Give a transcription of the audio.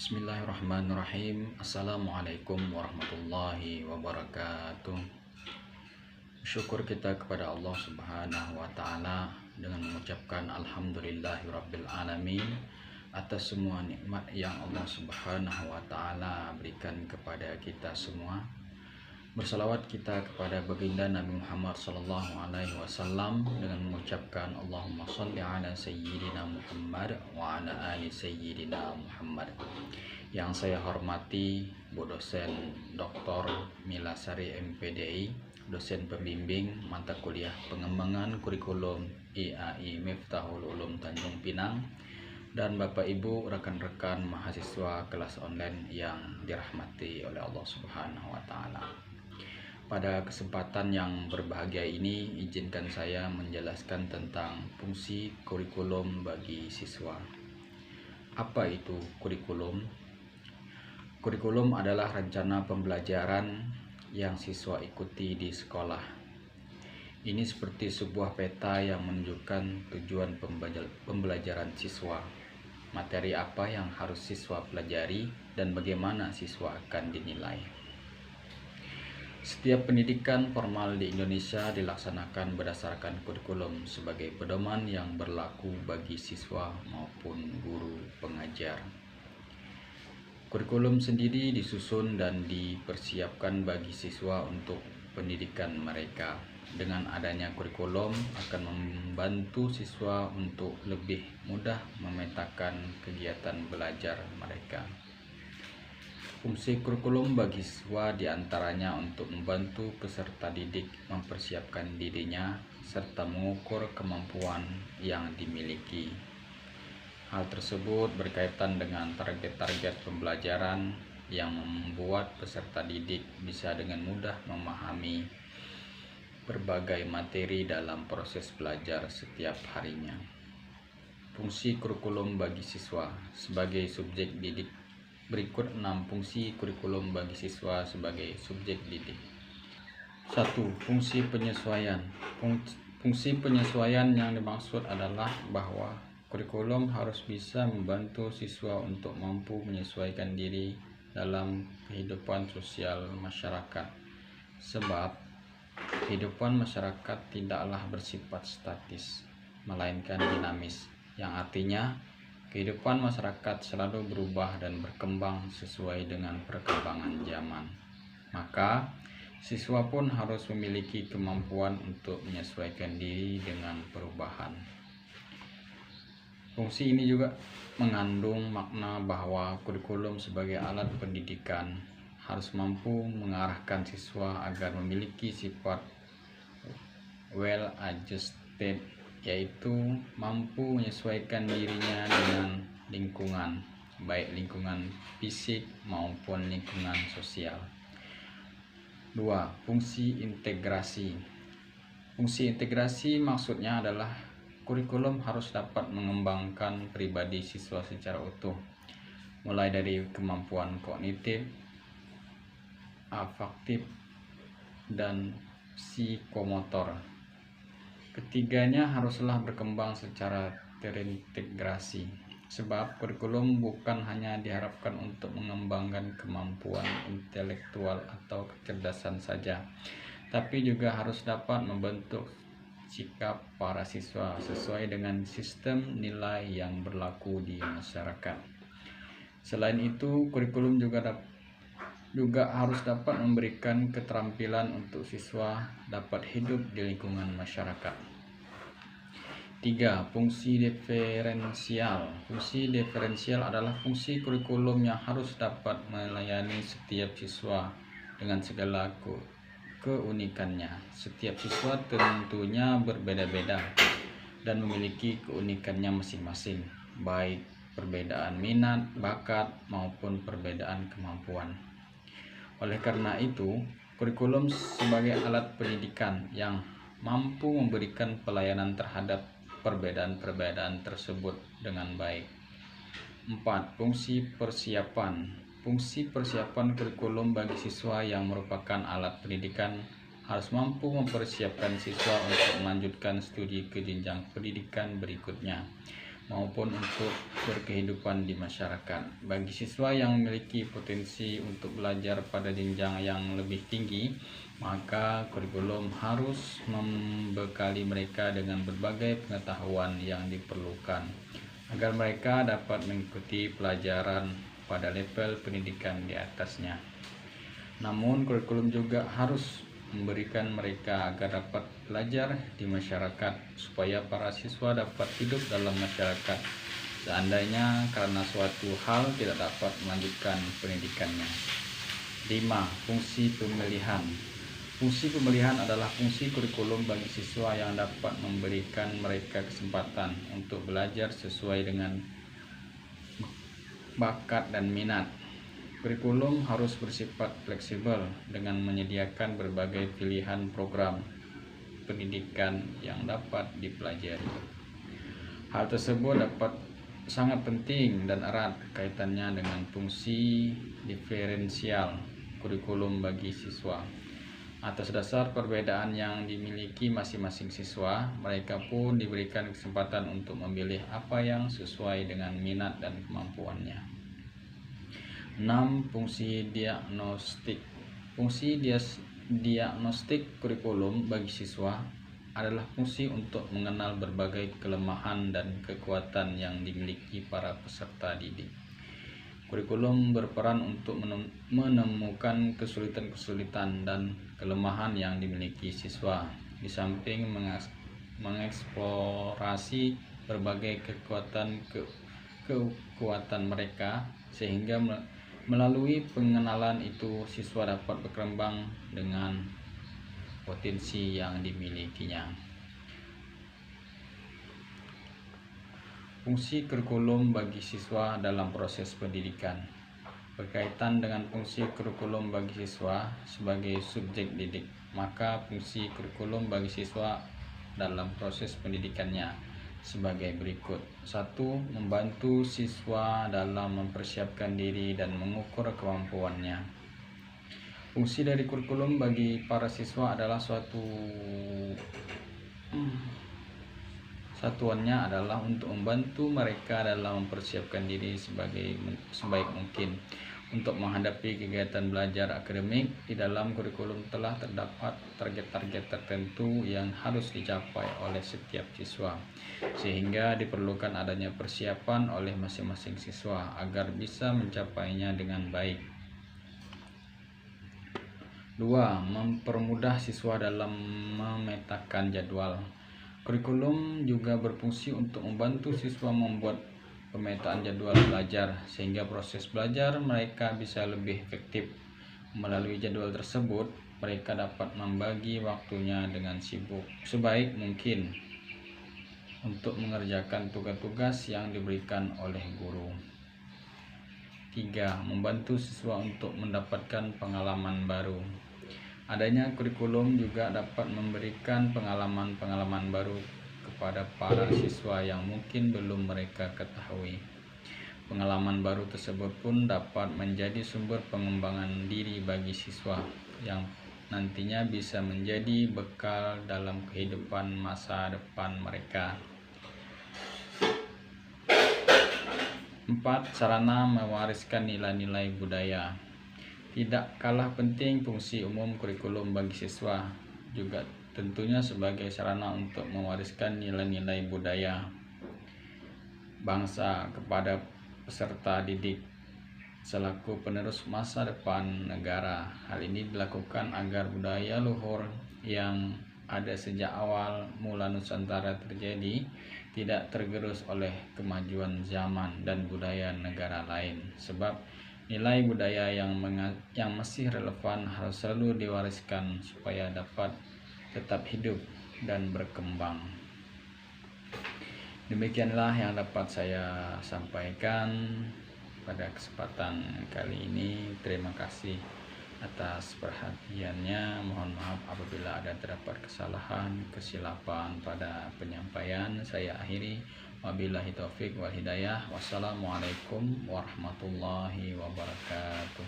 Bismillahirrahmanirrahim. Assalamualaikum warahmatullahi wabarakatuh. Syukur kita kepada Allah Subhanahu wa Ta'ala dengan mengucapkan Alhamdulillahirabbil alamin atas semua nikmat yang Allah Subhanahu wa Ta'ala berikan kepada kita semua. Bersalawat kita kepada baginda Nabi Muhammad sallallahu alaihi wasallam dengan mengucapkan Allahumma shalli ala sayyidina Muhammad wa ala ali sayyidina Muhammad. Yang saya hormati Bu dosen Dr. Milasari MPDI, dosen pembimbing mata kuliah pengembangan kurikulum IAI Miftahul Ulum Tanjung Pinang, dan Bapak Ibu rekan-rekan mahasiswa kelas online yang dirahmati oleh Allah Subhanahu wa Ta'ala. Pada kesempatan yang berbahagia ini, izinkan saya menjelaskan tentang fungsi kurikulum bagi siswa. Apa itu kurikulum? Kurikulum adalah rencana pembelajaran yang siswa ikuti di sekolah. Ini seperti sebuah peta yang menunjukkan tujuan pembelajaran siswa, materi apa yang harus siswa pelajari, dan bagaimana siswa akan dinilai. Setiap pendidikan formal di Indonesia dilaksanakan berdasarkan kurikulum sebagai pedoman yang berlaku bagi siswa maupun guru pengajar. Kurikulum sendiri disusun dan dipersiapkan bagi siswa untuk pendidikan mereka. Dengan adanya kurikulum akan membantu siswa untuk lebih mudah memetakan kegiatan belajar mereka. Fungsi kurikulum bagi siswa diantaranya untuk membantu peserta didik mempersiapkan dirinya serta mengukur kemampuan yang dimiliki. Hal tersebut berkaitan dengan target-target pembelajaran yang membuat peserta didik bisa dengan mudah memahami berbagai materi dalam proses belajar setiap harinya. Fungsi kurikulum bagi siswa sebagai subjek didik. Berikut 6 fungsi kurikulum bagi siswa sebagai subjek didik. 1. Fungsi penyesuaian. Fungsi penyesuaian yang dimaksud adalah bahwa kurikulum harus bisa membantu siswa untuk mampu menyesuaikan diri dalam kehidupan sosial masyarakat. Sebab kehidupan masyarakat tidaklah bersifat statis, melainkan dinamis, yang artinya kehidupan masyarakat selalu berubah dan berkembang sesuai dengan perkembangan zaman. Maka, siswa pun harus memiliki kemampuan untuk menyesuaikan diri dengan perubahan. Fungsi ini juga mengandung makna bahwa kurikulum sebagai alat pendidikan harus mampu mengarahkan siswa agar memiliki sifat well-adjusted, yaitu mampu menyesuaikan dirinya dengan lingkungan, baik lingkungan fisik maupun lingkungan sosial. 2. Fungsi integrasi. Fungsi integrasi maksudnya adalah kurikulum harus dapat mengembangkan pribadi siswa secara utuh, mulai dari kemampuan kognitif, afektif, dan psikomotor. Ketiganya haruslah berkembang secara terintegrasi, sebab kurikulum bukan hanya diharapkan untuk mengembangkan kemampuan intelektual atau kecerdasan saja, tapi juga harus dapat membentuk sikap para siswa sesuai dengan sistem nilai yang berlaku di masyarakat. Selain itu, kurikulum juga harus dapat memberikan keterampilan untuk siswa dapat hidup di lingkungan masyarakat. 3. Fungsi diferensial. Fungsi diferensial adalah fungsi kurikulum yang harus dapat melayani setiap siswa dengan segala keunikannya. Setiap siswa tentunya berbeda-beda dan memiliki keunikannya masing-masing, baik perbedaan minat, bakat, maupun perbedaan kemampuan. Oleh karena itu, kurikulum sebagai alat pendidikan yang mampu memberikan pelayanan terhadap perbedaan-perbedaan tersebut dengan baik. 4. Fungsi persiapan. Fungsi persiapan kurikulum bagi siswa yang merupakan alat pendidikan harus mampu mempersiapkan siswa untuk melanjutkan studi ke jenjang pendidikan berikutnya. maupun untuk berkehidupan di masyarakat. Bagi siswa yang memiliki potensi untuk belajar pada jenjang yang lebih tinggi, maka kurikulum harus membekali mereka dengan berbagai pengetahuan yang diperlukan agar mereka dapat mengikuti pelajaran pada level pendidikan di atasnya. Namun kurikulum juga harus memberikan mereka agar dapat belajar di masyarakat supaya para siswa dapat hidup dalam masyarakat seandainya karena suatu hal tidak dapat melanjutkan pendidikannya. 5. Fungsi pemilihan. Fungsi pemilihan adalah fungsi kurikulum bagi siswa yang dapat memberikan mereka kesempatan untuk belajar sesuai dengan bakat dan minat. Kurikulum harus bersifat fleksibel dengan menyediakan berbagai pilihan program pendidikan yang dapat dipelajari. Hal tersebut dapat sangat penting dan erat kaitannya dengan fungsi diferensial kurikulum bagi siswa. Atas dasar perbedaan yang dimiliki masing-masing siswa, mereka pun diberikan kesempatan untuk memilih apa yang sesuai dengan minat dan kemampuannya. 6. Fungsi diagnostik. Fungsi diagnostik kurikulum bagi siswa adalah fungsi untuk mengenal berbagai kelemahan dan kekuatan yang dimiliki para peserta didik. Kurikulum berperan untuk menemukan kesulitan-kesulitan dan kelemahan yang dimiliki siswa, di samping mengeksplorasi berbagai kekuatan mereka, sehingga melalui pengenalan itu siswa dapat berkembang dengan potensi yang dimilikinya. Fungsi kurikulum bagi siswa dalam proses pendidikan. Berkaitan dengan fungsi kurikulum bagi siswa sebagai subjek didik, maka fungsi kurikulum bagi siswa dalam proses pendidikannya sebagai berikut. 1. Membantu siswa dalam mempersiapkan diri dan mengukur kemampuannya. Fungsi dari kurikulum bagi para siswa adalah satuannya adalah untuk membantu mereka dalam mempersiapkan diri sebaik mungkin untuk menghadapi kegiatan belajar akademik. Di dalam kurikulum telah terdapat target-target tertentu yang harus dicapai oleh setiap siswa, sehingga diperlukan adanya persiapan oleh masing-masing siswa agar bisa mencapainya dengan baik. 2. Mempermudah siswa dalam memetakan jadwal. Kurikulum juga berfungsi untuk membantu siswa membuat pemetaan jadwal belajar, sehingga proses belajar mereka bisa lebih efektif. Melalui jadwal tersebut, mereka dapat membagi waktunya dengan sebaik mungkin untuk mengerjakan tugas-tugas yang diberikan oleh guru. 3. Membantu siswa untuk mendapatkan pengalaman baru. Adanya kurikulum juga dapat memberikan pengalaman-pengalaman baru kepada para siswa yang mungkin belum mereka ketahui. Pengalaman baru tersebut pun dapat menjadi sumber pengembangan diri bagi siswa yang nantinya bisa menjadi bekal dalam kehidupan masa depan mereka. 4. Sarana mewariskan nilai-nilai budaya. Tidak kalah penting, fungsi umum kurikulum bagi siswa juga tentunya sebagai sarana untuk mewariskan nilai-nilai budaya bangsa kepada peserta didik selaku penerus masa depan negara. Hal ini dilakukan agar budaya luhur yang ada sejak awal mula Nusantara terjadi tidak tergerus oleh kemajuan zaman dan budaya negara lain, sebab nilai budaya yang masih relevan harus selalu diwariskan supaya dapat tetap hidup dan berkembang. Demikianlah yang dapat saya sampaikan pada kesempatan kali ini. Terima kasih atas perhatiannya. Mohon maaf apabila ada terdapat kesalahan, kesilapan pada penyampaian. Saya akhiri. Wabillahi taufik wal hidayah. Wassalamualaikum warahmatullahi wabarakatuh.